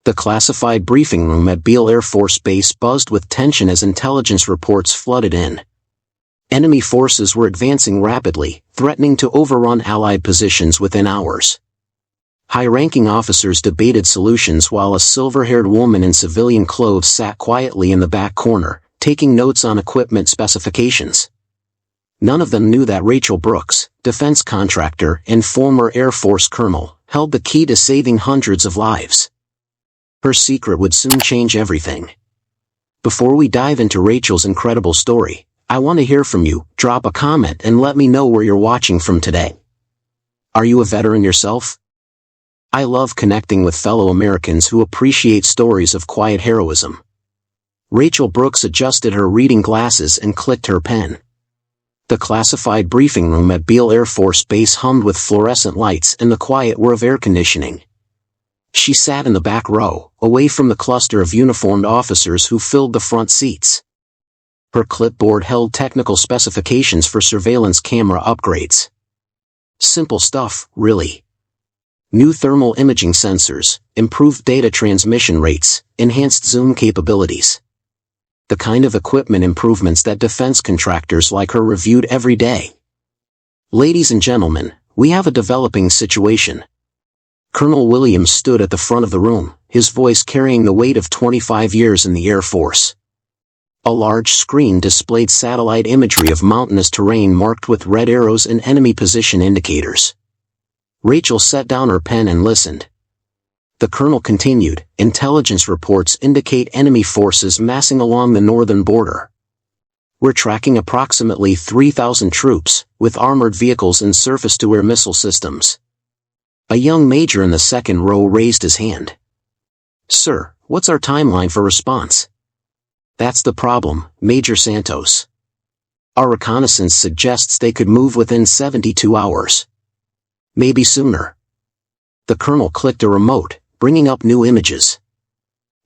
The classified briefing room at Beale Air Force Base buzzed with tension as intelligence reports flooded in. Enemy forces were advancing rapidly, threatening to overrun Allied positions within hours. High-ranking officers debated solutions while a silver-haired woman in civilian clothes sat quietly in the back corner, taking notes on equipment specifications. None of them knew that Rachel Brooks, defense contractor and former Air Force colonel, held the key to saving hundreds of lives. Her secret would soon change everything. Before we dive into Rachel's incredible story, I want to hear from you. Drop a comment and let me know where you're watching from today. Are you a veteran yourself? I love connecting with fellow Americans who appreciate stories of quiet heroism. Rachel Brooks adjusted her reading glasses and clicked her pen. The classified briefing room at Beale Air Force Base hummed with fluorescent lights and the quiet whir of air conditioning. She sat in the back row, away from the cluster of uniformed officers who filled the front seats. Her clipboard held technical specifications for surveillance camera upgrades. Simple stuff, really. New thermal imaging sensors, improved data transmission rates, enhanced zoom capabilities. The kind of equipment improvements that defense contractors like her reviewed every day. Ladies and gentlemen, we have a developing situation. Colonel Williams stood at the front of the room, his voice carrying the weight of 25 years in the Air Force. A large screen displayed satellite imagery of mountainous terrain marked with red arrows and enemy position indicators. Rachel set down her pen and listened. The colonel continued, "Intelligence reports indicate enemy forces massing along the northern border. We're tracking approximately 3,000 troops, with armored vehicles and surface-to-air missile systems." A young major in the second row raised his hand. "Sir, what's our timeline for response?" "That's the problem, Major Santos. Our reconnaissance suggests they could move within 72 hours. Maybe sooner." The colonel clicked a remote, bringing up new images.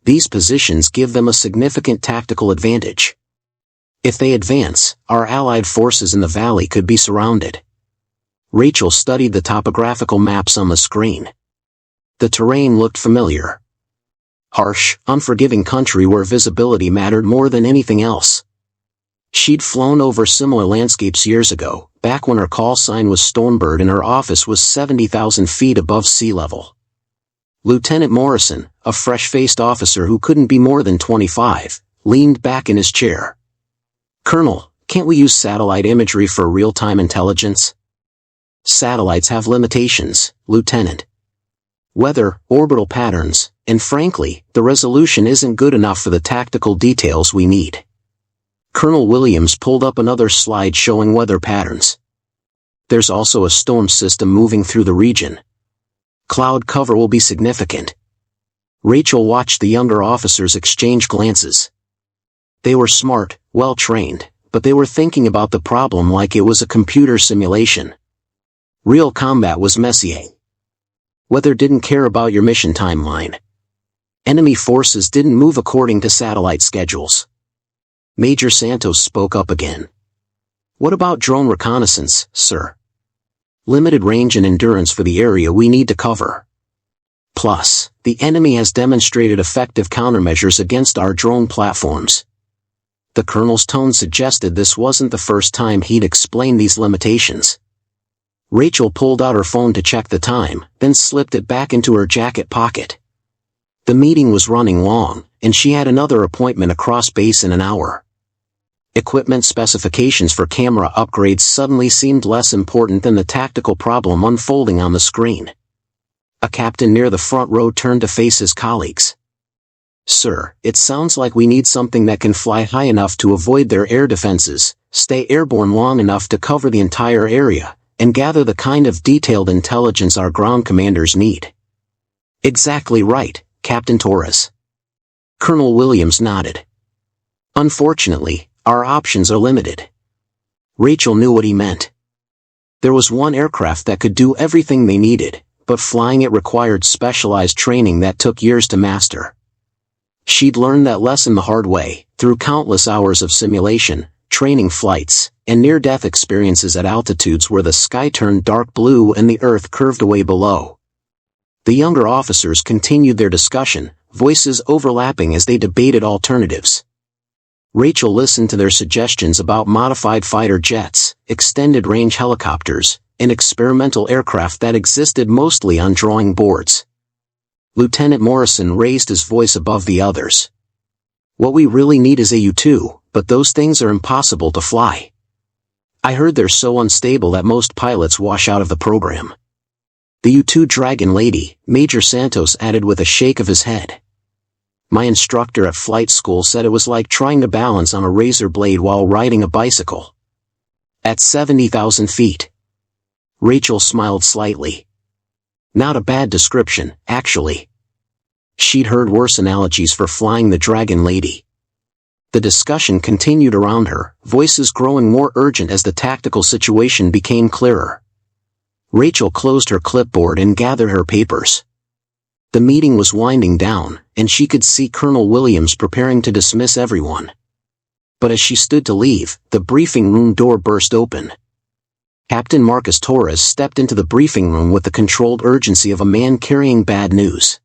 These positions give them a significant tactical advantage. If they advance, our Allied forces in the valley could be surrounded. Rachel studied the topographical maps on the screen. The terrain looked familiar. Harsh, unforgiving country where visibility mattered more than anything else. She'd flown over similar landscapes years ago, back when her call sign was Stormbird and her office was 70,000 feet above sea level. Lieutenant Morrison, a fresh-faced officer who couldn't be more than 25, leaned back in his chair. "Colonel, can't we use satellite imagery for real-time intelligence?" "Satellites have limitations, Lieutenant. Weather, orbital patterns, and frankly, the resolution isn't good enough for the tactical details we need." Colonel Williams pulled up another slide showing weather patterns. "There's also a storm system moving through the region. Cloud cover will be significant." Rachel watched the younger officers exchange glances. They were smart, well-trained, but they were thinking about the problem like it was a computer simulation. Real combat was messier. Weather didn't care about your mission timeline. Enemy forces didn't move according to satellite schedules. Major Santos spoke up again. "What about drone reconnaissance, sir? Limited range and endurance for the area we need to cover. Plus, the enemy has demonstrated effective countermeasures against our drone platforms." The colonel's tone suggested this wasn't the first time he'd explained these limitations. Rachel pulled out her phone to check the time, then slipped it back into her jacket pocket. The meeting was running long, and she had another appointment across base in an hour. Equipment specifications for camera upgrades suddenly seemed less important than the tactical problem unfolding on the screen. A captain near the front row turned to face his colleagues. "Sir, it sounds like we need something that can fly high enough to avoid their air defenses, stay airborne long enough to cover the entire area, and gather the kind of detailed intelligence our ground commanders need." "Exactly right, Captain Torres." Colonel Williams nodded. "Unfortunately, our options are limited." Rachel knew what he meant. There was one aircraft that could do everything they needed, but flying it required specialized training that took years to master. She'd learned that lesson the hard way, through countless hours of simulation, training flights, and near-death experiences at altitudes where the sky turned dark blue and the earth curved away below. The younger officers continued their discussion, voices overlapping as they debated alternatives. Rachel listened to their suggestions about modified fighter jets, extended-range helicopters, and experimental aircraft that existed mostly on drawing boards. Lieutenant Morrison raised his voice above the others. "What we really need is a U-2, but those things are impossible to fly. I heard they're so unstable that most pilots wash out of the program." "The U-2 Dragon Lady," Major Santos added with a shake of his head. "My instructor at flight school said it was like trying to balance on a razor blade while riding a bicycle." "At 70,000 feet. Rachel smiled slightly. Not a bad description, actually. She'd heard worse analogies for flying the Dragon Lady. The discussion continued around her, voices growing more urgent as the tactical situation became clearer. Rachel closed her clipboard and gathered her papers. The meeting was winding down, and she could see Colonel Williams preparing to dismiss everyone. But as she stood to leave, the briefing room door burst open. Captain Marcus Torres stepped into the briefing room with the controlled urgency of a man carrying bad news.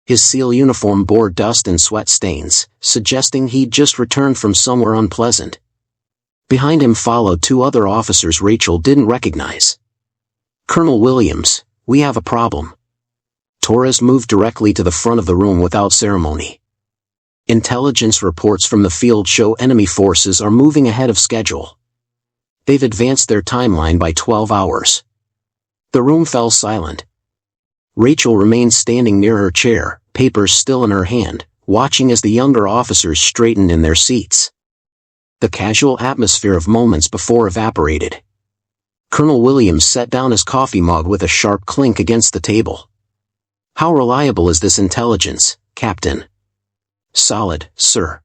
His SEAL uniform bore dust and sweat stains, suggesting he'd just returned from somewhere unpleasant. Behind him followed two other officers Rachel didn't recognize. "Colonel Williams, we have a problem." Torres moved directly to the front of the room without ceremony. "Intelligence reports from the field show enemy forces are moving ahead of schedule. They've advanced their timeline by 12 hours. The room fell silent. Rachel remained standing near her chair, papers still in her hand, watching as the younger officers straightened in their seats. The casual atmosphere of moments before evaporated. Colonel Williams set down his coffee mug with a sharp clink against the table. "How reliable is this intelligence, Captain?" "Solid, sir.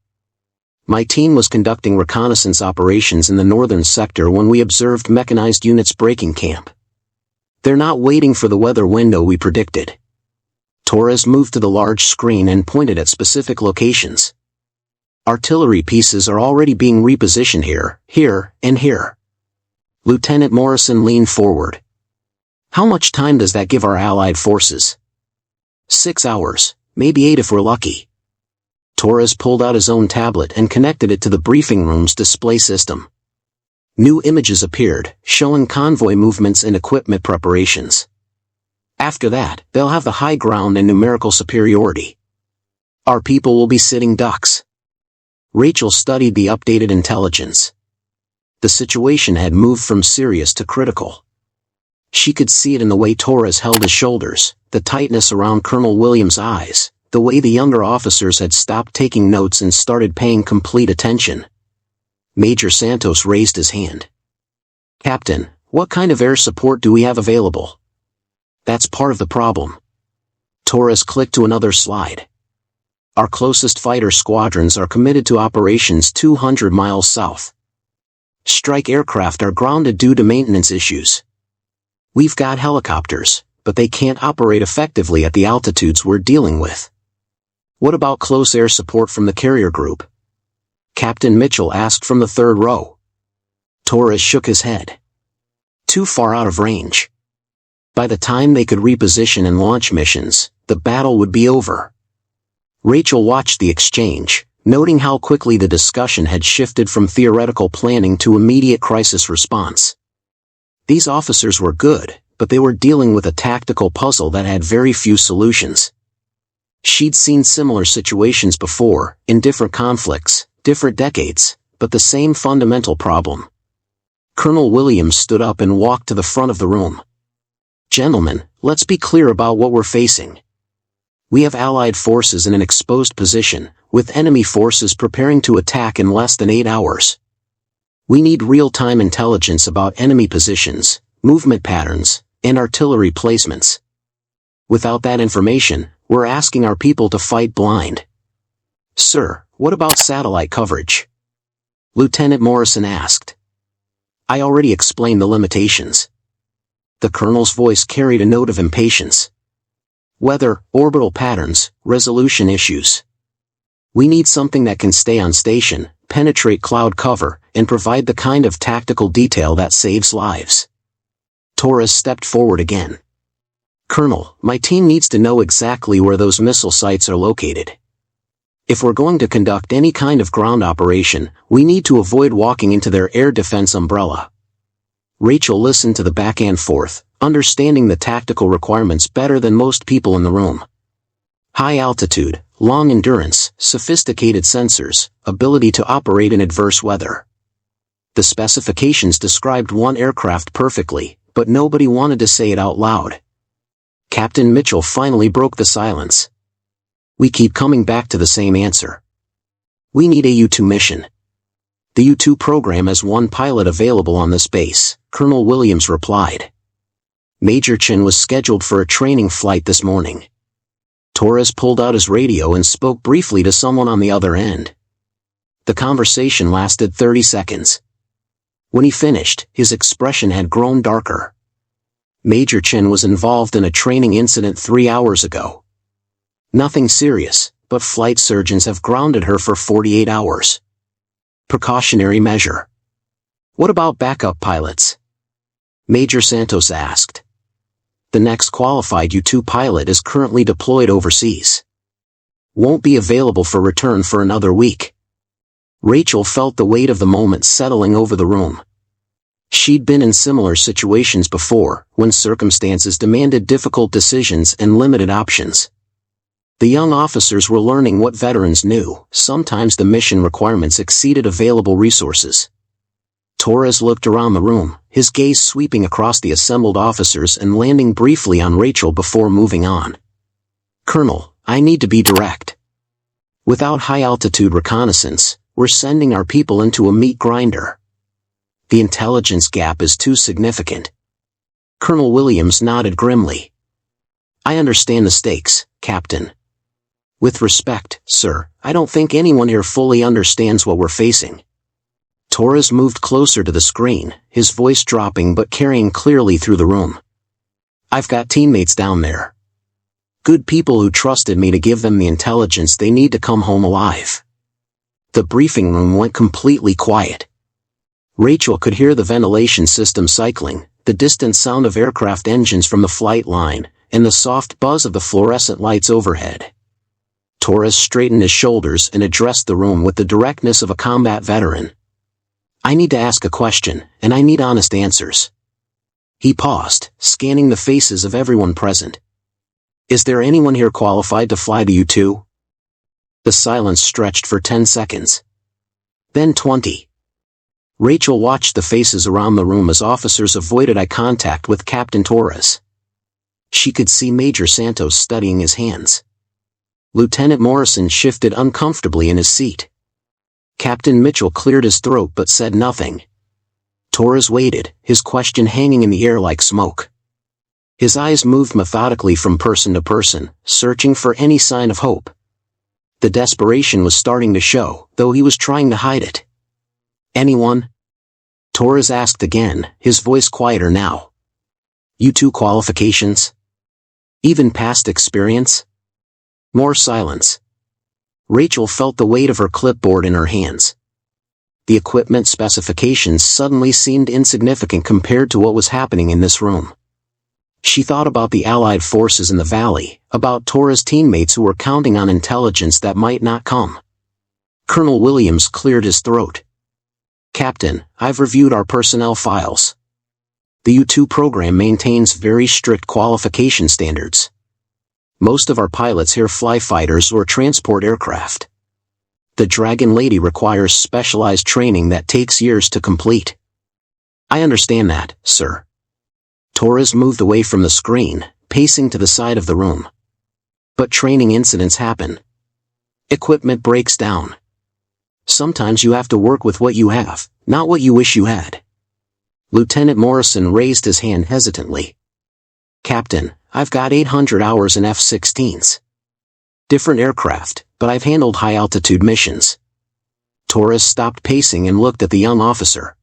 My team was conducting reconnaissance operations in the northern sector when we observed mechanized units breaking camp. They're not waiting for the weather window we predicted." Torres moved to the large screen and pointed at specific locations. "Artillery pieces are already being repositioned here, and here." Lieutenant Morrison leaned forward. "How much time does that give our allied forces?" 6 hours, maybe 8 if we're lucky." Torres pulled out his own tablet and connected it to the briefing room's display system. New images appeared, showing convoy movements and equipment preparations. "After that, they'll have the high ground and numerical superiority. Our people will be sitting ducks." Rachel studied the updated intelligence. The situation had moved from serious to critical. She could see it in the way Torres held his shoulders, the tightness around Colonel Williams' eyes, the way the younger officers had stopped taking notes and started paying complete attention. Major Santos raised his hand. "Captain, what kind of air support do we have available?" "That's part of the problem." Torres clicked to another slide. "Our closest fighter squadrons are committed to operations 200 miles south. Strike aircraft are grounded due to maintenance issues. We've got helicopters, but they can't operate effectively at the altitudes we're dealing with." "What about close air support from the carrier group?" Captain Mitchell asked from the third row. Torres shook his head. "Too far out of range. By the time they could reposition and launch missions, the battle would be over." Rachel watched the exchange, noting how quickly the discussion had shifted from theoretical planning to immediate crisis response. These officers were good, but they were dealing with a tactical puzzle that had very few solutions. She'd seen similar situations before, in different conflicts, different decades, but the same fundamental problem. Colonel Williams stood up and walked to the front of the room. "Gentlemen, let's be clear about what we're facing. We have Allied forces in an exposed position, with enemy forces preparing to attack in less than 8 hours. We need real-time intelligence about enemy positions, movement patterns, and artillery placements. Without that information, we're asking our people to fight blind." "Sir, what about satellite coverage?" Lieutenant Morrison asked. "I already explained the limitations." The colonel's voice carried a note of impatience. "Weather, orbital patterns, resolution issues. We need something that can stay on station, penetrate cloud cover, and provide the kind of tactical detail that saves lives." Torres stepped forward again. Colonel, my team needs to know exactly where those missile sites are located. If we're going to conduct any kind of ground operation, we need to avoid walking into their air defense umbrella. Rachel listened to the back and forth, understanding the tactical requirements better than most people in the room. High altitude, long endurance, sophisticated sensors, ability to operate in adverse weather. The specifications described one aircraft perfectly, but nobody wanted to say it out loud. Captain Mitchell finally broke the silence. We keep coming back to the same answer. We need a U-2 mission. The U-2 program has one pilot available on this base, Colonel Williams replied. Major Chin was scheduled for a training flight this morning. Torres pulled out his radio and spoke briefly to someone on the other end. The conversation lasted 30 seconds. When he finished, his expression had grown darker. Major Chin was involved in a training incident 3 hours ago. Nothing serious, but flight surgeons have grounded her for 48 hours. Precautionary measure. What about backup pilots? Major Santos asked. The next qualified U-2 pilot is currently deployed overseas. Won't be available for return for another week. Rachel felt the weight of the moment settling over the room. She'd been in similar situations before, when circumstances demanded difficult decisions and limited options. The young officers were learning what veterans knew: sometimes the mission requirements exceeded available resources. Torres looked around the room, his gaze sweeping across the assembled officers and landing briefly on Rachel before moving on. Colonel, I need to be direct. Without high-altitude reconnaissance, we're sending our people into a meat grinder. The intelligence gap is too significant. Colonel Williams nodded grimly. I understand the stakes, Captain. With respect, sir, I don't think anyone here fully understands what we're facing. Torres moved closer to the screen, his voice dropping but carrying clearly through the room. I've got teammates down there. Good people who trusted me to give them the intelligence they need to come home alive. The briefing room went completely quiet. Rachel could hear the ventilation system cycling, the distant sound of aircraft engines from the flight line, and the soft buzz of the fluorescent lights overhead. Torres straightened his shoulders and addressed the room with the directness of a combat veteran. I need to ask a question, and I need honest answers. He paused, scanning the faces of everyone present. Is there anyone here qualified to fly the U-2? The silence stretched for 10 seconds. Then 20. Rachel watched the faces around the room as officers avoided eye contact with Captain Torres. She could see Major Santos studying his hands. Lieutenant Morrison shifted uncomfortably in his seat. Captain Mitchell cleared his throat but said nothing. Torres waited, his question hanging in the air like smoke. His eyes moved methodically from person to person, searching for any sign of hope. The desperation was starting to show, though he was trying to hide it. Anyone? Torres asked again, his voice quieter now. U-2 qualifications? Even past experience? More silence. Rachel felt the weight of her clipboard in her hands. The equipment specifications suddenly seemed insignificant compared to what was happening in this room. She thought about the Allied forces in the valley, about Torres' teammates who were counting on intelligence that might not come. Colonel Williams cleared his throat. Captain, I've reviewed our personnel files. The U-2 program maintains very strict qualification standards. Most of our pilots here fly fighters or transport aircraft. The Dragon Lady requires specialized training that takes years to complete. I understand that, sir. Torres moved away from the screen, pacing to the side of the room. But training incidents happen. Equipment breaks down. Sometimes you have to work with what you have, not what you wish you had. Lieutenant Morrison raised his hand hesitantly. Captain, I've got 800 hours in F-16s. Different aircraft, but I've handled high-altitude missions. Torres stopped pacing and looked at the young officer.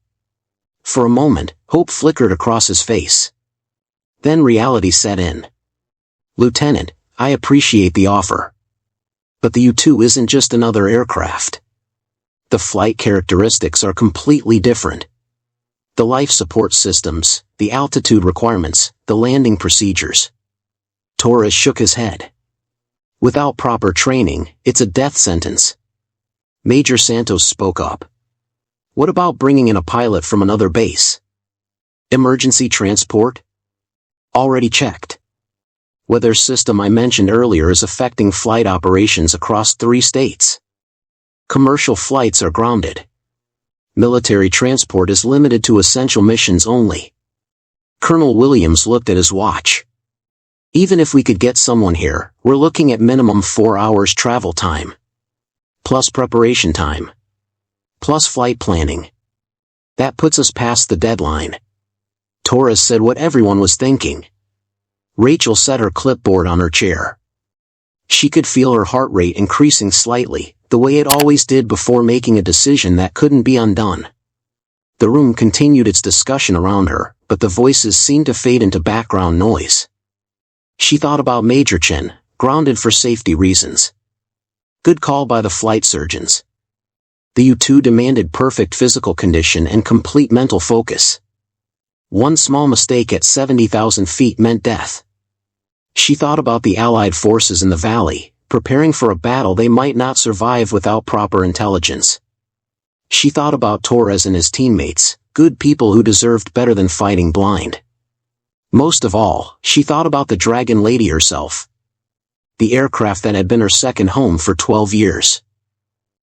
For a moment, hope flickered across his face. Then reality set in. Lieutenant, I appreciate the offer. But the U-2 isn't just another aircraft. The flight characteristics are completely different. The life support systems, the altitude requirements, the landing procedures. Torres shook his head. Without proper training, it's a death sentence. Major Santos spoke up. What about bringing in a pilot from another base? Emergency transport? Already checked. Weather system I mentioned earlier is affecting flight operations across 3 states. Commercial flights are grounded. Military transport is limited to essential missions only. Colonel Williams looked at his watch. Even if we could get someone here, we're looking at minimum 4 hours travel time. Plus preparation time. Plus flight planning. That puts us past the deadline. Torres said what everyone was thinking. Rachel set her clipboard on her chair. She could feel her heart rate increasing slightly, the way it always did before making a decision that couldn't be undone. The room continued its discussion around her, but the voices seemed to fade into background noise. She thought about Major Chen, grounded for safety reasons. Good call by the flight surgeons. The U-2 demanded perfect physical condition and complete mental focus. One small mistake at 70,000 feet meant death. She thought about the Allied forces in the valley, preparing for a battle they might not survive without proper intelligence. She thought about Torres and his teammates, good people who deserved better than fighting blind. Most of all, she thought about the Dragon Lady herself. The aircraft that had been her second home for 12 years.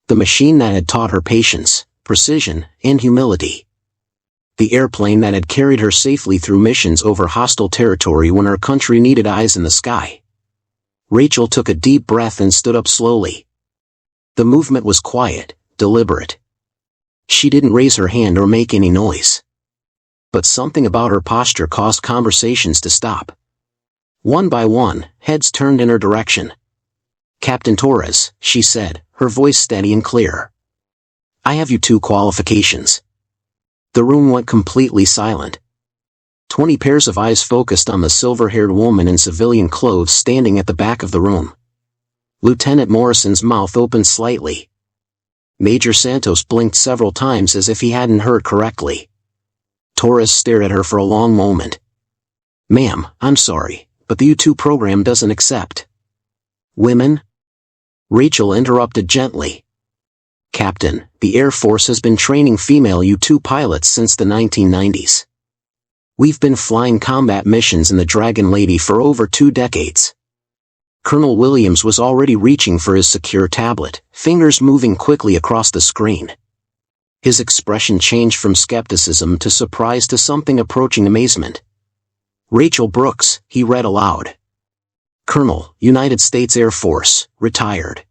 The machine that had taught her patience, precision, and humility. The airplane that had carried her safely through missions over hostile territory when her country needed eyes in the sky. Rachel took a deep breath and stood up slowly. The movement was quiet, deliberate. She didn't raise her hand or make any noise. But something about her posture caused conversations to stop. One by one, heads turned in her direction. Captain Torres, she said, her voice steady and clear. I have U-2 qualifications. The room went completely silent. 20 pairs of eyes focused on the silver-haired woman in civilian clothes standing at the back of the room. Lieutenant Morrison's mouth opened slightly. Major Santos blinked several times as if he hadn't heard correctly. Torres stared at her for a long moment. Ma'am, I'm sorry, but the U-2 program doesn't accept women? Rachel interrupted gently. Captain, the Air Force has been training female U-2 pilots since the 1990s. We've been flying combat missions in the Dragon Lady for over 2 decades. Colonel Williams was already reaching for his secure tablet, fingers moving quickly across the screen. His expression changed from skepticism to surprise to something approaching amazement. Rachel Brooks, he read aloud. Colonel, United States Air Force, retired.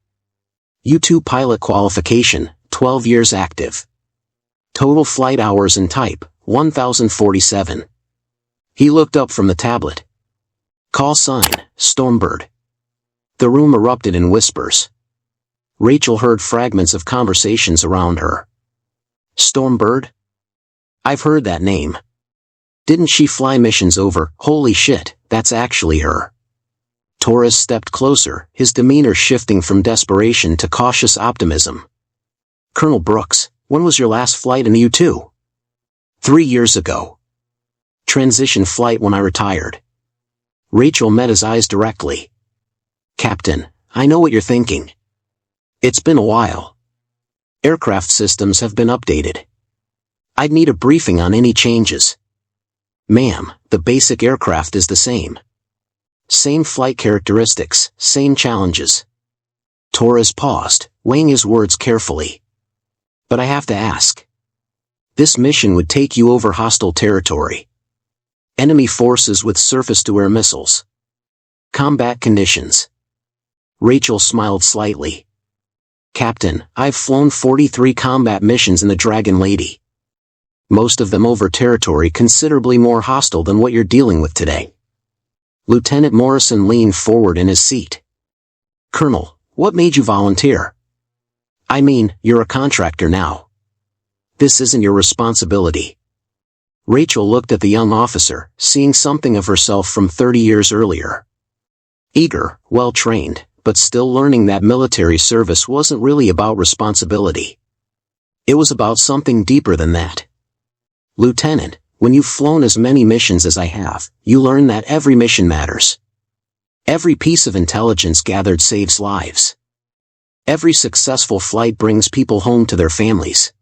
U-2 pilot qualification, 12 years active. Total flight hours and type, 1047. He looked up from the tablet. Call sign, Stormbird. The room erupted in whispers. Rachel heard fragments of conversations around her. Stormbird? I've heard that name. Didn't she fly missions over? Holy shit, that's actually her. Torres stepped closer, his demeanor shifting from desperation to cautious optimism. Colonel Brooks, when was your last flight in the U-2? 3 years ago. Transition flight when I retired. Rachel met his eyes directly. Captain, I know what you're thinking. It's been a while. Aircraft systems have been updated. I'd need a briefing on any changes. Ma'am, the basic aircraft is the same. Same flight characteristics, same challenges. Torres paused, weighing his words carefully. But I have to ask. This mission would take you over hostile territory. Enemy forces with surface-to-air missiles. Combat conditions. Rachel smiled slightly. Captain, I've flown 43 combat missions in the Dragon Lady. Most of them over territory considerably more hostile than what you're dealing with today. Lieutenant Morrison leaned forward in his seat. Colonel, what made you volunteer? I mean, you're a contractor now. This isn't your responsibility. Rachel looked at the young officer, seeing something of herself from 30 years earlier. Eager, well-trained, but still learning that military service wasn't really about responsibility. It was about something deeper than that. Lieutenant, when you've flown as many missions as I have, you learn that every mission matters. Every piece of intelligence gathered saves lives. Every successful flight brings people home to their families.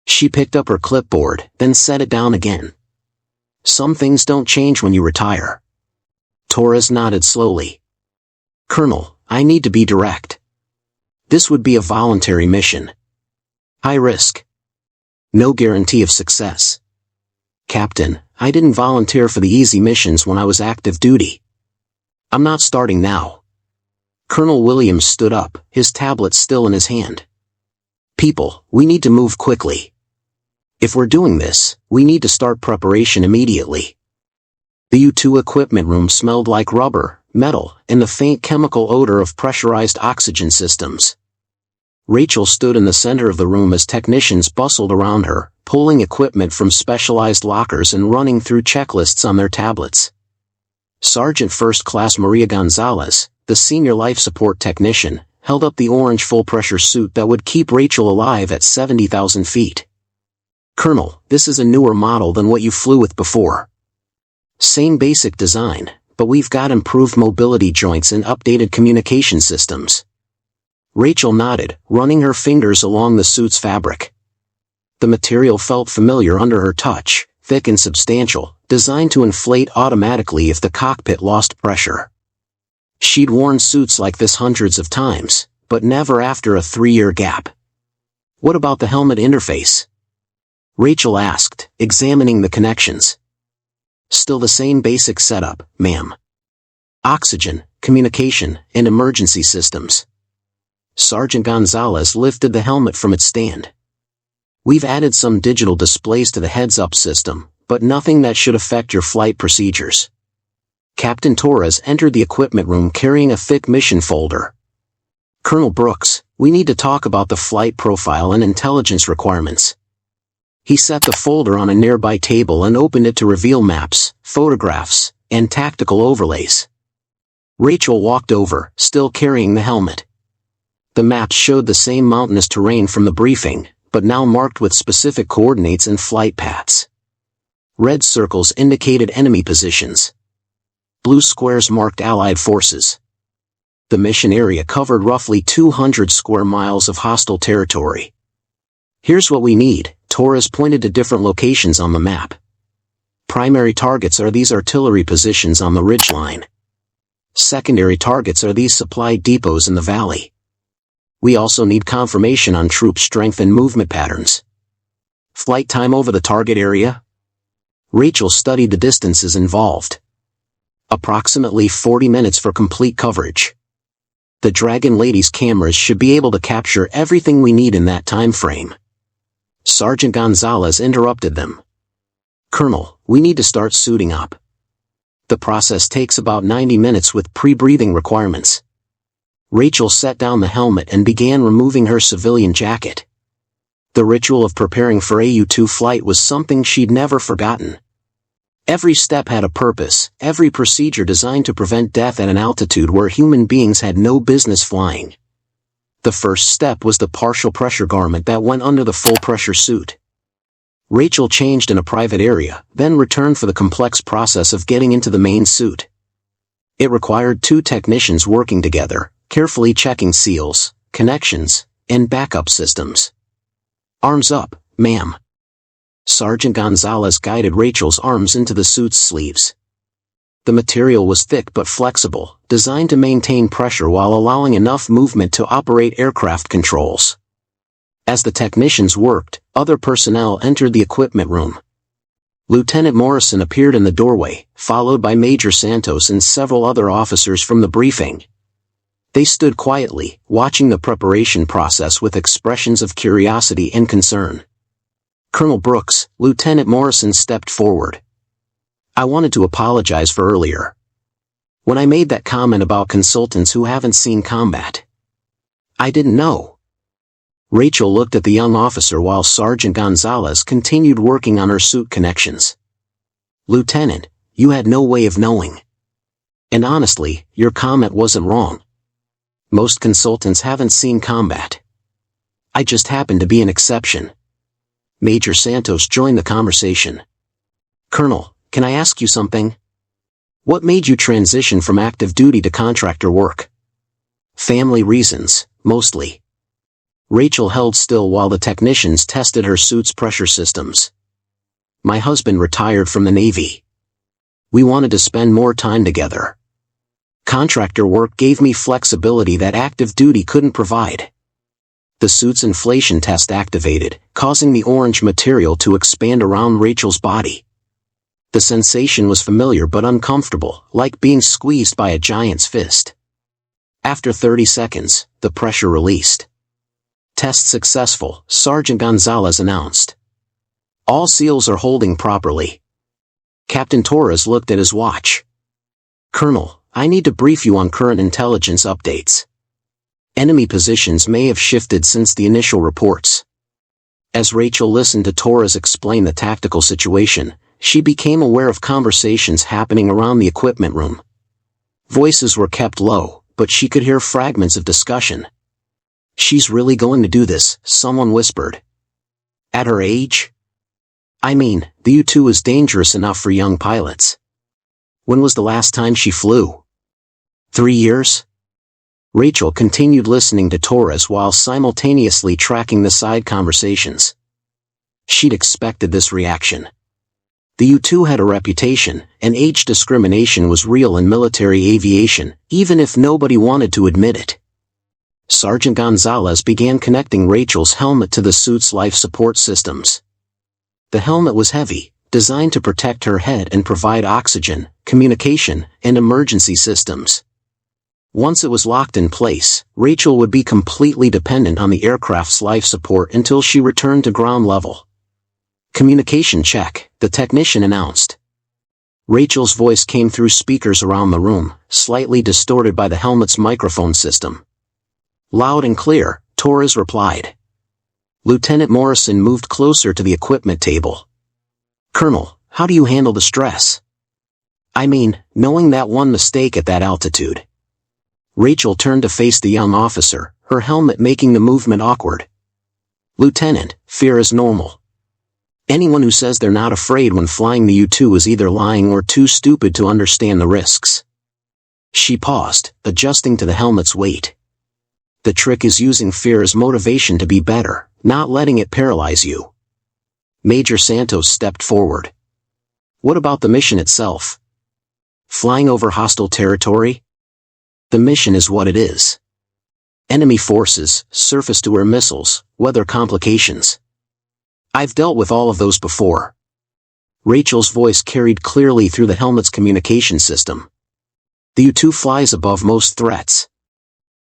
She picked up her clipboard, then set it down again. Some things don't change when you retire. Torres nodded slowly. Colonel, I need to be direct. This would be a voluntary mission. High risk. No guarantee of success. Captain, I didn't volunteer for the easy missions when I was active duty. I'm not starting now. Colonel Williams stood up, his tablet still in his hand. People, we need to move quickly. If we're doing this, we need to start preparation immediately. The U-2 equipment room smelled like rubber, metal, and the faint chemical odor of pressurized oxygen systems. Rachel stood in the center of the room as technicians bustled around her, pulling equipment from specialized lockers and running through checklists on their tablets. Sergeant First Class Maria Gonzalez, the senior life support technician, held up the orange full-pressure suit that would keep Rachel alive at 70,000 feet. Colonel, this is a newer model than what you flew with before. Same basic design, but we've got improved mobility joints and updated communication systems. Rachel nodded, running her fingers along the suit's fabric. The material felt familiar under her touch, thick and substantial, designed to inflate automatically if the cockpit lost pressure. She'd worn suits like this hundreds of times, but never after a 3-year gap. What about the helmet interface? Rachel asked, examining the connections. Still the same basic setup, ma'am. Oxygen, communication, and emergency systems. Sergeant Gonzalez lifted the helmet from its stand. We've added some digital displays to the heads-up system, but nothing that should affect your flight procedures. Captain Torres entered the equipment room carrying a thick mission folder. Colonel Brooks, we need to talk about the flight profile and intelligence requirements. He set the folder on a nearby table and opened it to reveal maps, photographs, and tactical overlays. Rachel walked over, still carrying the helmet. The maps showed the same mountainous terrain from the briefing, but now marked with specific coordinates and flight paths. Red circles indicated enemy positions. Blue squares marked Allied forces. The mission area covered roughly 200 square miles of hostile territory. Here's what we need, Torres pointed to different locations on the map. Primary targets are these artillery positions on the ridgeline. Secondary targets are these supply depots in the valley. We also need confirmation on troop strength and movement patterns. Flight time over the target area? Rachel studied the distances involved. Approximately 40 minutes for complete coverage. The Dragon Lady's cameras should be able to capture everything we need in that time frame. Sergeant Gonzalez interrupted them. Colonel, we need to start suiting up. The process takes about 90 minutes with pre-breathing requirements. Rachel set down the helmet and began removing her civilian jacket. The ritual of preparing for a U-2 flight was something she'd never forgotten. Every step had a purpose, every procedure designed to prevent death at an altitude where human beings had no business flying. The first step was the partial pressure garment that went under the full pressure suit. Rachel changed in a private area, then returned for the complex process of getting into the main suit. It required 2 technicians working together, carefully checking seals, connections, and backup systems. Arms up, ma'am. Sergeant Gonzalez guided Rachel's arms into the suit's sleeves. The material was thick but flexible, designed to maintain pressure while allowing enough movement to operate aircraft controls. As the technicians worked, other personnel entered the equipment room. Lieutenant Morrison appeared in the doorway, followed by Major Santos and several other officers from the briefing. They stood quietly, watching the preparation process with expressions of curiosity and concern. Colonel Brooks, Lieutenant Morrison stepped forward. I wanted to apologize for earlier. When I made that comment about consultants who haven't seen combat. I didn't know. Rachel looked at the young officer while Sergeant Gonzalez continued working on her suit connections. Lieutenant, you had no way of knowing. And honestly, your comment wasn't wrong. Most consultants haven't seen combat. I just happened to be an exception. Major Santos joined the conversation. Colonel, can I ask you something? What made you transition from active duty to contractor work? Family reasons, mostly. Rachel held still while the technicians tested her suit's pressure systems. My husband retired from the Navy. We wanted to spend more time together. Contractor work gave me flexibility that active duty couldn't provide. The suit's inflation test activated, causing the orange material to expand around Rachel's body. The sensation was familiar but uncomfortable, like being squeezed by a giant's fist. After 30 seconds, the pressure released. Test successful, Sergeant Gonzalez announced. All seals are holding properly. Captain Torres looked at his watch. Colonel, I need to brief you on current intelligence updates. Enemy positions may have shifted since the initial reports. As Rachel listened to Torres explain the tactical situation, she became aware of conversations happening around the equipment room. Voices were kept low, but she could hear fragments of discussion. She's really going to do this, someone whispered. At her age? I mean, the U-2 is dangerous enough for young pilots. When was the last time she flew? 3 years? Rachel continued listening to Torres while simultaneously tracking the side conversations. She'd expected this reaction. The U-2 had a reputation, and age discrimination was real in military aviation, even if nobody wanted to admit it. Sergeant Gonzalez began connecting Rachel's helmet to the suit's life support systems. The helmet was heavy, designed to protect her head and provide oxygen, communication, and emergency systems. Once it was locked in place, Rachel would be completely dependent on the aircraft's life support until she returned to ground level. Communication check, the technician announced. Rachel's voice came through speakers around the room, slightly distorted by the helmet's microphone system. Loud and clear, Torres replied. Lieutenant Morrison moved closer to the equipment table. Colonel, how do you handle the stress? I mean, knowing that one mistake at that altitude. Rachel turned to face the young officer, her helmet making the movement awkward. Lieutenant, fear is normal. Anyone who says they're not afraid when flying the U-2 is either lying or too stupid to understand the risks. She paused, adjusting to the helmet's weight. The trick is using fear as motivation to be better, not letting it paralyze you. Major Santos stepped forward. What about the mission itself? Flying over hostile territory? The mission is what it is. Enemy forces, surface-to-air missiles, weather complications. I've dealt with all of those before. Rachel's voice carried clearly through the helmet's communication system. The U-2 flies above most threats.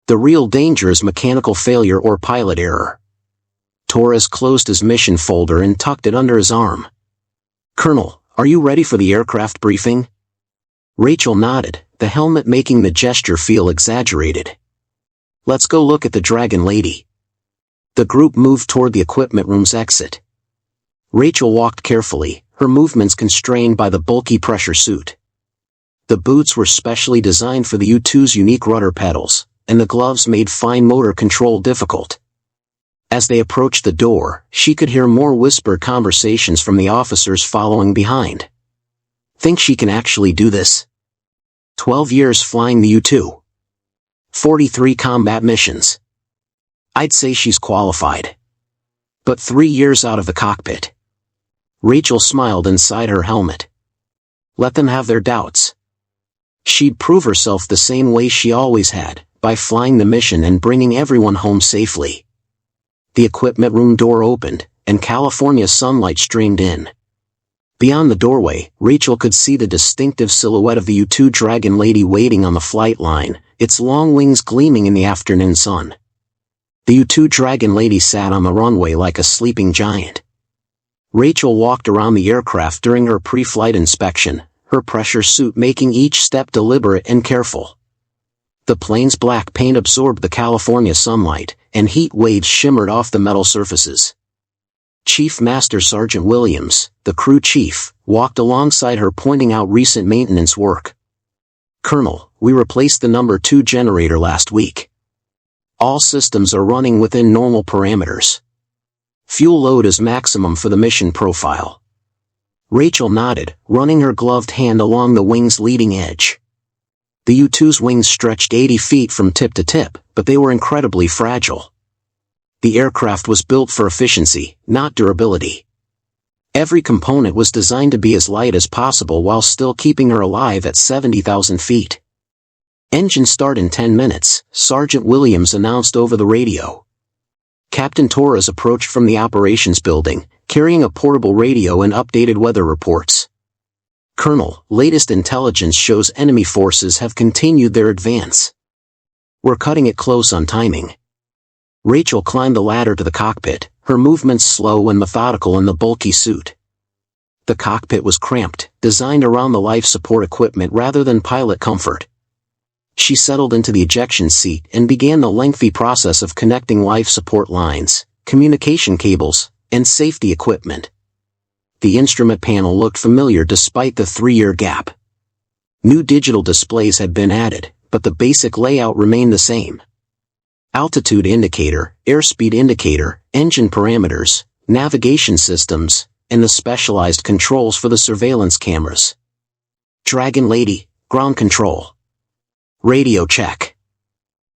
The real danger is mechanical failure or pilot error. Torres closed his mission folder and tucked it under his arm. Colonel, are you ready for the aircraft briefing? Rachel nodded, the helmet making the gesture feel exaggerated. Let's go look at the Dragon Lady. The group moved toward the equipment room's exit. Rachel walked carefully, her movements constrained by the bulky pressure suit. The boots were specially designed for the U-2's unique rudder pedals, and the gloves made fine motor control difficult. As they approached the door, she could hear more whispered conversations from the officers following behind. Think she can actually do this? 12 years flying the U-2. 43 combat missions. I'd say she's qualified. But 3 years out of the cockpit. Rachel smiled inside her helmet. Let them have their doubts. She'd prove herself the same way she always had, by flying the mission and bringing everyone home safely. The equipment room door opened, and California sunlight streamed in. Beyond the doorway, Rachel could see the distinctive silhouette of the U-2 Dragon Lady waiting on the flight line, its long wings gleaming in the afternoon sun. The U-2 Dragon Lady sat on the runway like a sleeping giant. Rachel walked around the aircraft during her pre-flight inspection, her pressure suit making each step deliberate and careful. The plane's black paint absorbed the California sunlight, and heat waves shimmered off the metal surfaces. Chief Master Sergeant Williams, the crew chief, walked alongside her pointing out recent maintenance work. Colonel, we replaced the number 2 generator last week. All systems are running within normal parameters. Fuel load is maximum for the mission profile. Rachel nodded, running her gloved hand along the wing's leading edge. The U-2's wings stretched 80 feet from tip to tip, but they were incredibly fragile. The aircraft was built for efficiency, not durability. Every component was designed to be as light as possible while still keeping her alive at 70,000 feet. "Engine start in 10 minutes, Sergeant Williams announced over the radio. Captain Torres approached from the operations building, carrying a portable radio and updated weather reports. "Colonel, latest intelligence shows enemy forces have continued their advance. We're cutting it close on timing." Rachel climbed the ladder to the cockpit, her movements slow and methodical in the bulky suit. The cockpit was cramped, designed around the life support equipment rather than pilot comfort. She settled into the ejection seat and began the lengthy process of connecting life support lines, communication cables, and safety equipment. The instrument panel looked familiar despite the 3-year gap. New digital displays had been added, but the basic layout remained the same. Altitude indicator, airspeed indicator, engine parameters, navigation systems, and the specialized controls for the surveillance cameras. "Dragon Lady, ground control. Radio check."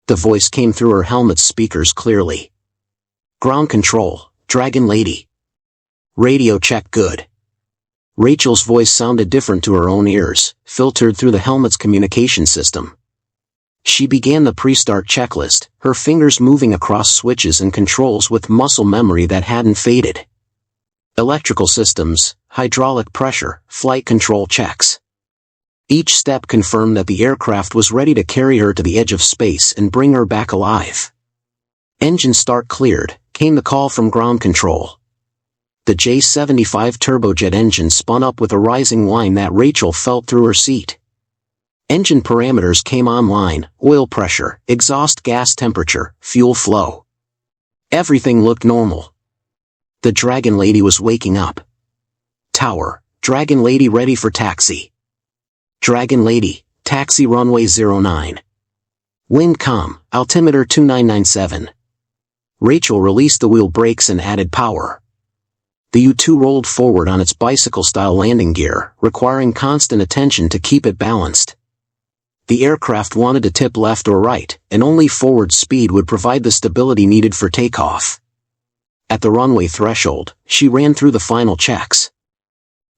The voice came through her helmet's speakers clearly. "Ground control, Dragon Lady. Radio check good." Rachel's voice sounded different to her own ears, filtered through the helmet's communication system. She began the pre-start checklist, her fingers moving across switches and controls with muscle memory that hadn't faded. Electrical systems, hydraulic pressure, flight control checks. Each step confirmed that the aircraft was ready to carry her to the edge of space and bring her back alive. "Engine start cleared," came the call from ground control. The J-75 turbojet engine spun up with a rising whine that Rachel felt through her seat. Engine parameters came online: oil pressure, exhaust gas temperature, fuel flow. Everything looked normal. The Dragon Lady was waking up. "Tower, Dragon Lady ready for taxi. Dragon Lady, taxi runway 09. Wind calm, altimeter 2997. Rachel released the wheel brakes and added power. The U-2 rolled forward on its bicycle-style landing gear, requiring constant attention to keep it balanced. The aircraft wanted to tip left or right, and only forward speed would provide the stability needed for takeoff. At the runway threshold, she ran through the final checks.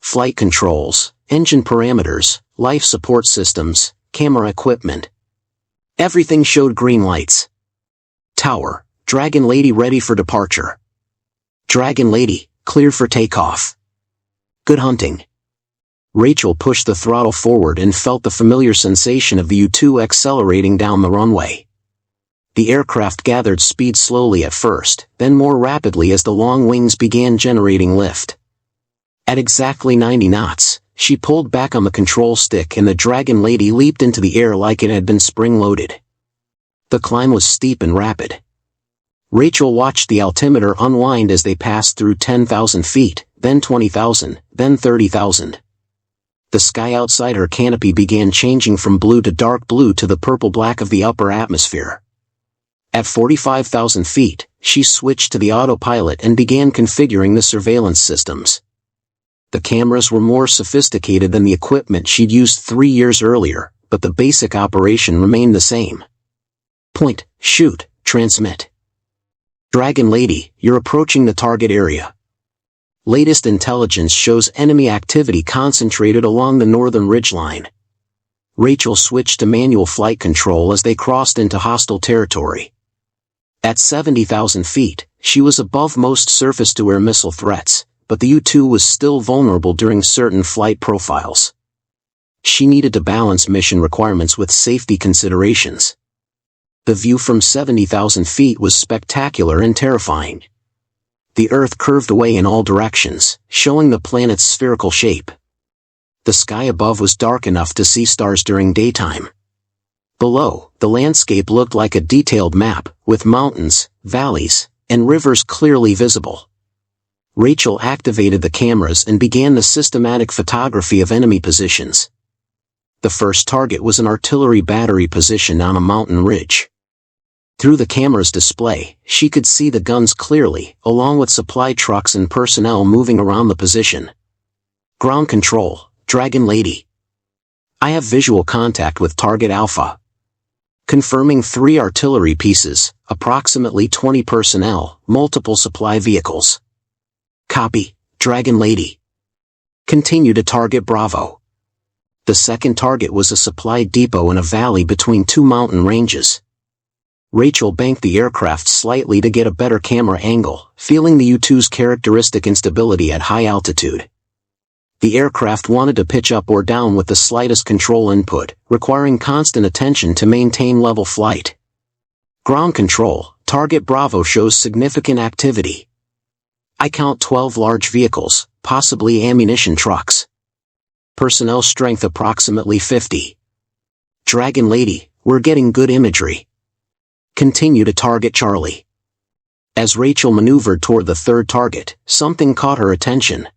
Flight controls, engine parameters, life support systems, camera equipment. Everything showed green lights. "Tower, Dragon Lady ready for departure. Dragon Lady, cleared for takeoff. Good hunting." Rachel pushed the throttle forward and felt the familiar sensation of the U-2 accelerating down the runway. The aircraft gathered speed slowly at first, then more rapidly as the long wings began generating lift. At exactly 90 knots, she pulled back on the control stick and the Dragon Lady leaped into the air like it had been spring-loaded. The climb was steep and rapid. Rachel watched the altimeter unwind as they passed through 10,000 feet, then 20,000, then 30,000. The sky outside her canopy began changing from blue to dark blue to the purple-black of the upper atmosphere. At 45,000 feet, she switched to the autopilot and began configuring the surveillance systems. The cameras were more sophisticated than the equipment she'd used 3 years earlier, but the basic operation remained the same. Point, shoot, transmit. Dragon Lady, you're approaching the target area. Latest intelligence shows enemy activity concentrated along the northern ridgeline. Rachel switched to manual flight control as they crossed into hostile territory. At 70,000 feet, she was above most surface-to-air missile threats, but the U-2 was still vulnerable during certain flight profiles. She needed to balance mission requirements with safety considerations. The view from 70,000 feet was spectacular and terrifying. The Earth curved away in all directions, showing the planet's spherical shape. The sky above was dark enough to see stars during daytime. Below, the landscape looked like a detailed map, with mountains, valleys, and rivers clearly visible. Rachel activated the cameras and began the systematic photography of enemy positions. The first target was an artillery battery positioned on a mountain ridge. Through the camera's display, she could see the guns clearly, along with supply trucks and personnel moving around the position. Ground control, Dragon Lady. I have visual contact with target Alpha. Confirming 3 artillery pieces, approximately 20 personnel, multiple supply vehicles. Copy, Dragon Lady. Continue to target Bravo. The second target was a supply depot in a valley between 2 mountain ranges. Rachel banked the aircraft slightly to get a better camera angle, feeling the U-2's characteristic instability at high altitude. The aircraft wanted to pitch up or down with the slightest control input, requiring constant attention to maintain level flight. Ground control, target Bravo shows significant activity. I count 12 large vehicles, possibly ammunition trucks. Personnel strength approximately 50. Dragon Lady, we're getting good imagery. Continue to target Charlie. As Rachel maneuvered toward the third target, something caught her attention.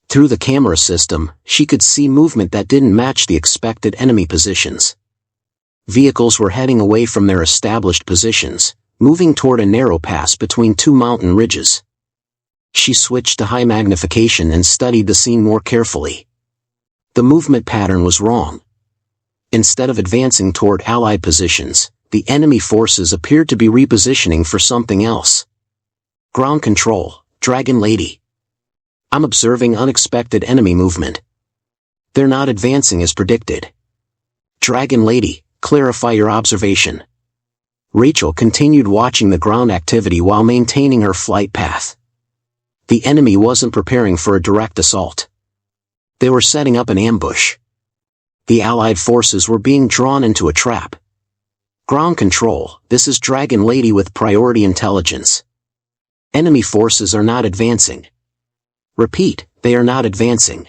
Through the camera system, she could see movement that didn't match the expected enemy positions. Vehicles were heading away from their established positions, moving toward a narrow pass between 2 mountain ridges. She switched to high magnification and studied the scene more carefully. The movement pattern was wrong. Instead of advancing toward Allied positions, the enemy forces appeared to be repositioning for something else. Ground control, Dragon Lady. I'm observing unexpected enemy movement. They're not advancing as predicted. Dragon Lady, clarify your observation. Rachel continued watching the ground activity while maintaining her flight path. The enemy wasn't preparing for a direct assault. They were setting up an ambush. The Allied forces were being drawn into a trap. Ground control, this is Dragon Lady with priority intelligence. Enemy forces are not advancing. Repeat, they are not advancing.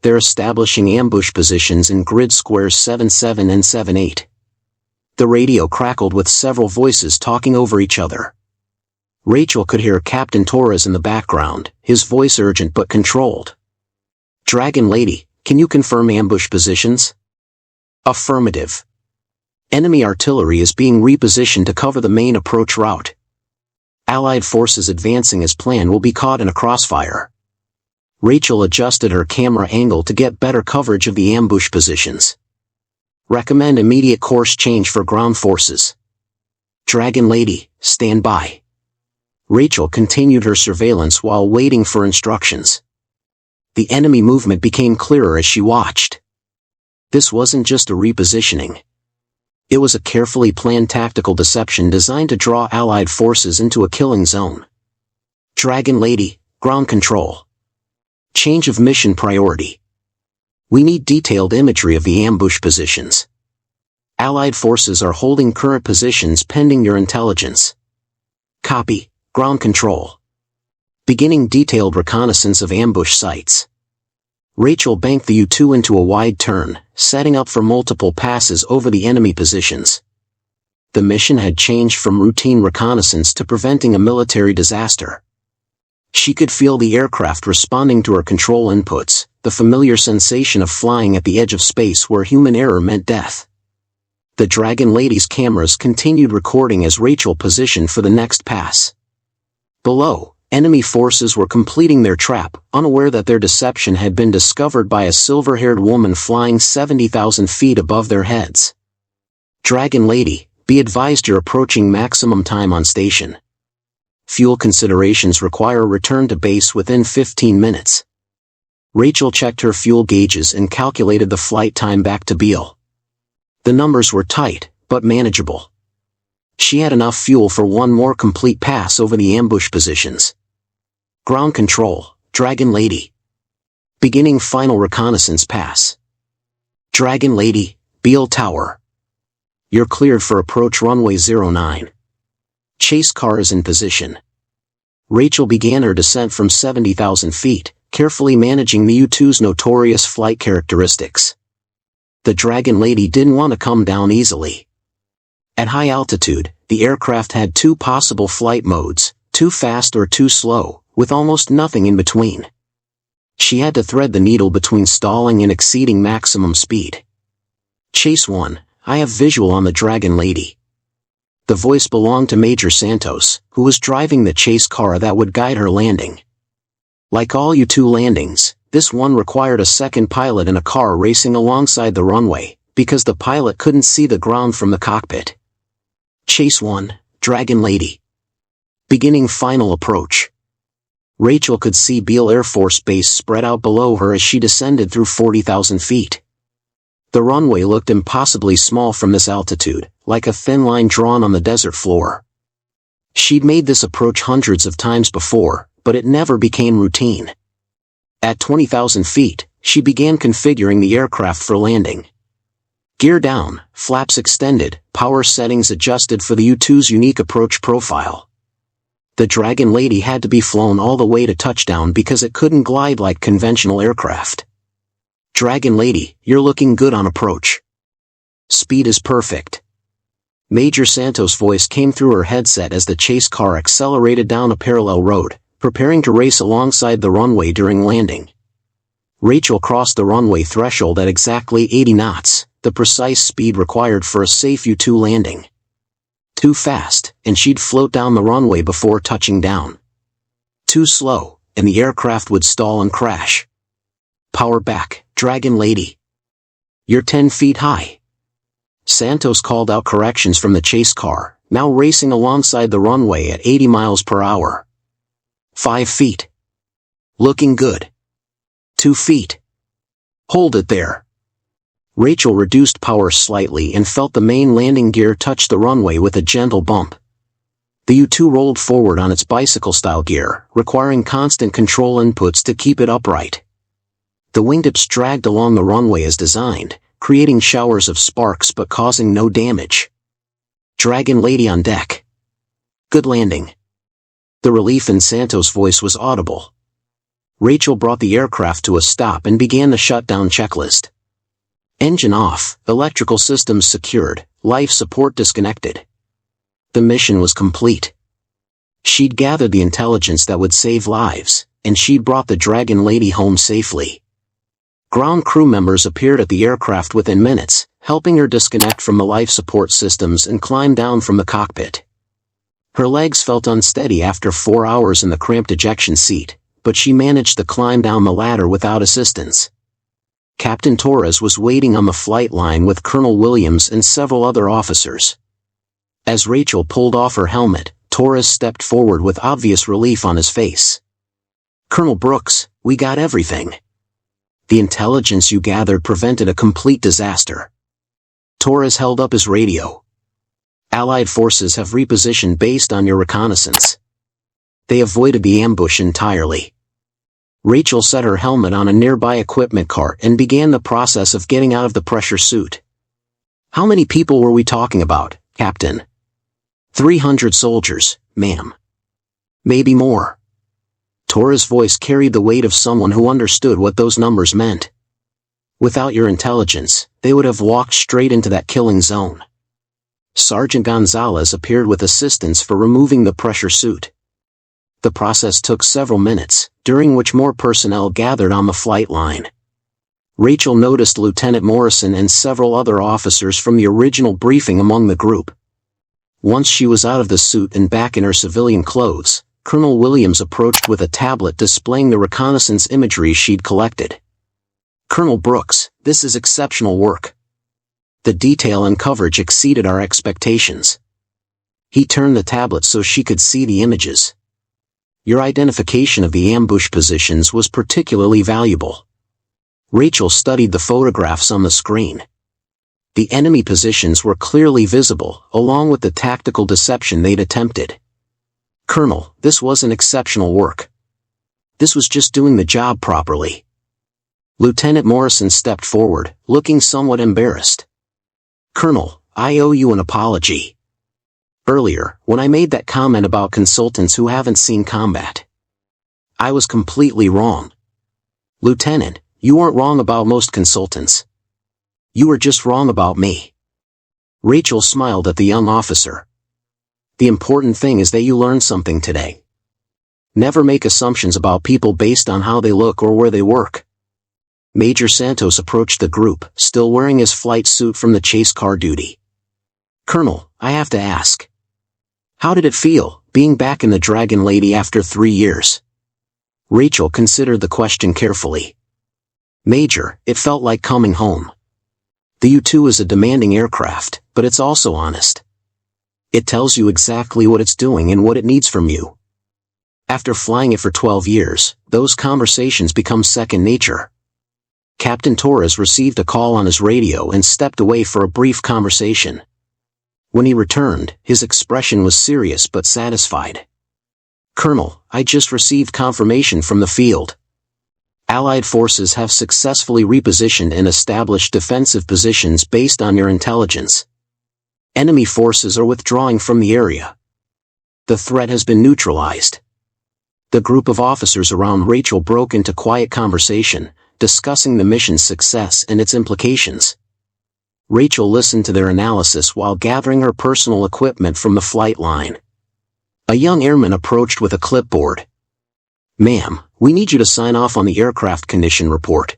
They're establishing ambush positions in grid squares 7-7 and 7-8. The radio crackled with several voices talking over each other. Rachel could hear Captain Torres in the background, his voice urgent but controlled. Dragon Lady, can you confirm ambush positions? Affirmative. Enemy artillery is being repositioned to cover the main approach route. Allied forces advancing as planned will be caught in a crossfire. Rachel adjusted her camera angle to get better coverage of the ambush positions. Recommend immediate course change for ground forces. Dragon Lady, stand by. Rachel continued her surveillance while waiting for instructions. The enemy movement became clearer as she watched. This wasn't just a repositioning. It was a carefully planned tactical deception designed to draw Allied forces into a killing zone. Dragon Lady, ground control. Change of mission priority. We need detailed imagery of the ambush positions. Allied forces are holding current positions pending your intelligence. Copy, ground control. Beginning detailed reconnaissance of ambush sites. Rachel banked the U-2 into a wide turn, setting up for multiple passes over the enemy positions. The mission had changed from routine reconnaissance to preventing a military disaster. She could feel the aircraft responding to her control inputs, the familiar sensation of flying at the edge of space where human error meant death. The Dragon Lady's cameras continued recording as Rachel positioned for the next pass. Below, enemy forces were completing their trap, unaware that their deception had been discovered by a silver-haired woman flying 70,000 feet above their heads. Dragon Lady, be advised you're approaching maximum time on station. Fuel considerations require a return to base within 15 minutes. Rachel checked her fuel gauges and calculated the flight time back to Beale. The numbers were tight, but manageable. She had enough fuel for one more complete pass over the ambush positions. Ground control, Dragon Lady. Beginning final reconnaissance pass. Dragon Lady, Beale Tower. You're cleared for approach runway 09. Chase car is in position. Rachel began her descent from 70,000 feet, carefully managing the U-2's notorious flight characteristics. The Dragon Lady didn't want to come down easily. At high altitude, the aircraft had 2 possible flight modes, too fast or too slow, with almost nothing in between. She had to thread the needle between stalling and exceeding maximum speed. Chase 1, I have visual on the Dragon Lady. The voice belonged to Major Santos, who was driving the chase car that would guide her landing. Like all U-2 landings, this one required a second pilot in a car racing alongside the runway, because the pilot couldn't see the ground from the cockpit. Chase 1, Dragon Lady. Beginning final approach. Rachel could see Beale Air Force Base spread out below her as she descended through 40,000 feet. The runway looked impossibly small from this altitude, like a thin line drawn on the desert floor. She'd made this approach hundreds of times before, but it never became routine. At 20,000 feet, she began configuring the aircraft for landing. Gear down, flaps extended, power settings adjusted for the U-2's unique approach profile. The Dragon Lady had to be flown all the way to touchdown because it couldn't glide like conventional aircraft. Dragon Lady, you're looking good on approach. Speed is perfect. Major Santos' voice came through her headset as the chase car accelerated down a parallel road, preparing to race alongside the runway during landing. Rachel crossed the runway threshold at exactly 80 knots, the precise speed required for a safe U-2 landing. Too fast, and she'd float down the runway before touching down. Too slow, and the aircraft would stall and crash. Power back, Dragon Lady. You're 10 feet high. Santos called out corrections from the chase car, now racing alongside the runway at 80 miles per hour. 5 feet. Looking good. 2 feet. Hold it there. Rachel reduced power slightly and felt the main landing gear touch the runway with a gentle bump. The U-2 rolled forward on its bicycle-style gear, requiring constant control inputs to keep it upright. The wingtips dragged along the runway as designed, creating showers of sparks but causing no damage. Dragon Lady on deck. Good landing. The relief in Santos' voice was audible. Rachel brought the aircraft to a stop and began the shutdown checklist. Engine off, electrical systems secured, life support disconnected. The mission was complete. She'd gathered the intelligence that would save lives, and she'd brought the Dragon Lady home safely. Ground crew members appeared at the aircraft within minutes, helping her disconnect from the life support systems and climb down from the cockpit. Her legs felt unsteady after 4 hours in the cramped ejection seat, but she managed to climb down the ladder without assistance. Captain Torres was waiting on the flight line with Colonel Williams and several other officers. As Rachel pulled off her helmet, Torres stepped forward with obvious relief on his face. "Colonel Brooks, we got everything. The intelligence you gathered prevented a complete disaster." Torres held up his radio. "Allied forces have repositioned based on your reconnaissance. They avoided the ambush entirely." Rachel set her helmet on a nearby equipment cart and began the process of getting out of the pressure suit. "How many people were we talking about, Captain?" 300 soldiers, ma'am. "Maybe more." Torres' voice carried the weight of someone who understood what those numbers meant. "Without your intelligence, they would have walked straight into that killing zone." Sergeant Gonzalez appeared with assistance for removing the pressure suit. The process took several minutes, during which more personnel gathered on the flight line. Rachel noticed Lieutenant Morrison and several other officers from the original briefing among the group. Once she was out of the suit and back in her civilian clothes, Colonel Williams approached with a tablet displaying the reconnaissance imagery she'd collected. "Colonel Brooks, this is exceptional work. The detail and coverage exceeded our expectations." He turned the tablet so she could see the images. "Your identification of the ambush positions was particularly valuable." Rachel studied the photographs on the screen. The enemy positions were clearly visible, along with the tactical deception they'd attempted. "Colonel, this wasn't exceptional work. This was just doing the job properly." Lieutenant Morrison stepped forward, looking somewhat embarrassed. "Colonel, I owe you an apology. Earlier, when I made that comment about consultants who haven't seen combat, I was completely wrong. Lieutenant, you weren't wrong about most consultants. You were just wrong about me." Rachel smiled at the young officer. "The important thing is that you learned something today. Never make assumptions about people based on how they look or where they work." Major Santos approached the group, still wearing his flight suit from the chase car duty. "Colonel, I have to ask. How did it feel, being back in the Dragon Lady after 3 years?" Rachel considered the question carefully. Major, it felt like coming home. The U-2 is a demanding aircraft, but it's also honest. It tells you exactly what it's doing and what it needs from you. After flying it for 12 years, those conversations become second nature. Captain Torres received a call on his radio and stepped away for a brief conversation. When he returned, his expression was serious but satisfied. "Colonel, I just received confirmation from the field. Allied forces have successfully repositioned and established defensive positions based on your intelligence. Enemy forces are withdrawing from the area. The threat has been neutralized." The group of officers around Rachel broke into quiet conversation, discussing the mission's success and its implications. Rachel listened to their analysis while gathering her personal equipment from the flight line. A young airman approached with a clipboard. "Ma'am, we need you to sign off on the aircraft condition report."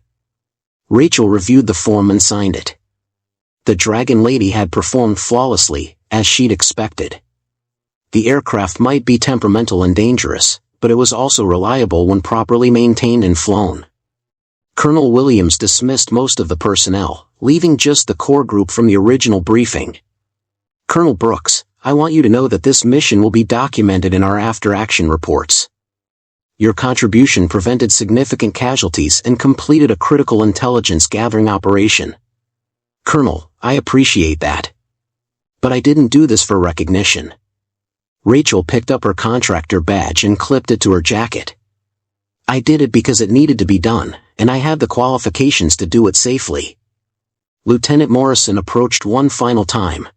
Rachel reviewed the form and signed it. The Dragon Lady had performed flawlessly, as she'd expected. The aircraft might be temperamental and dangerous, but it was also reliable when properly maintained and flown. Colonel Williams dismissed most of the personnel, leaving just the core group from the original briefing. "Colonel Brooks, I want you to know that this mission will be documented in our after-action reports. Your contribution prevented significant casualties and completed a critical intelligence gathering operation." "Colonel, I appreciate that. But I didn't do this for recognition." Rachel picked up her contractor badge and clipped it to her jacket. "I did it because it needed to be done, and I had the qualifications to do it safely." Lieutenant Morrison approached one final time.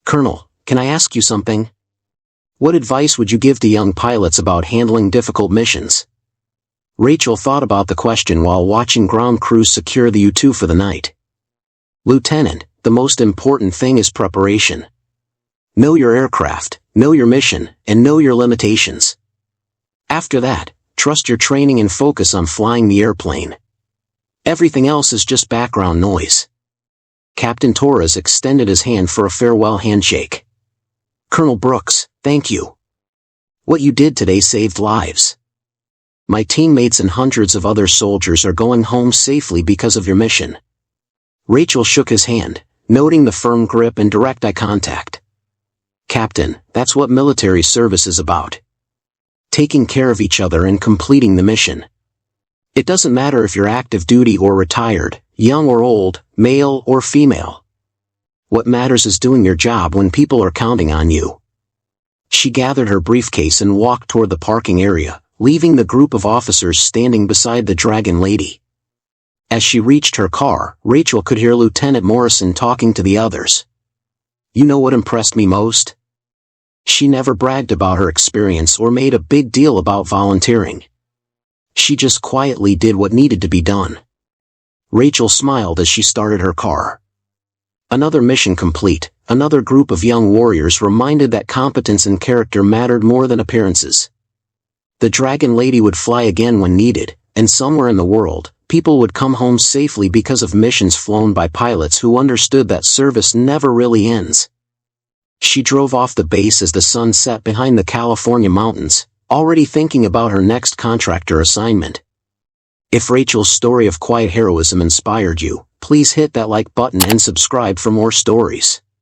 "Colonel, can I ask you something? What advice would you give to young pilots about handling difficult missions?" Rachel thought about the question while watching ground crews secure the U-2 for the night. "Lieutenant, the most important thing is preparation. Know your aircraft, know your mission, and know your limitations. After that, trust your training and focus on flying the airplane. Everything else is just background noise." Captain Torres extended his hand for a farewell handshake. "Colonel Brooks, thank you. What you did today saved lives. My teammates and hundreds of other soldiers are going home safely because of your mission." Rachel shook his hand, noting the firm grip and direct eye contact. "Captain, that's what military service is about. Taking care of each other and completing the mission. It doesn't matter if you're active duty or retired, young or old, male or female. What matters is doing your job when people are counting on you." She gathered her briefcase and walked toward the parking area, leaving the group of officers standing beside the Dragon Lady. As she reached her car, Rachel could hear Lieutenant Morrison talking to the others. "You know what impressed me most?" She never bragged about her experience or made a big deal about volunteering. She just quietly did what needed to be done. Rachel smiled as she started her car. Another mission complete, another group of young warriors reminded that competence and character mattered more than appearances. The Dragon Lady would fly again when needed, and somewhere in the world, people would come home safely because of missions flown by pilots who understood that service never really ends. She drove off the base as the sun set behind the California mountains, already thinking about her next contractor assignment. If Rachel's story of quiet heroism inspired you, please hit that like button and subscribe for more stories.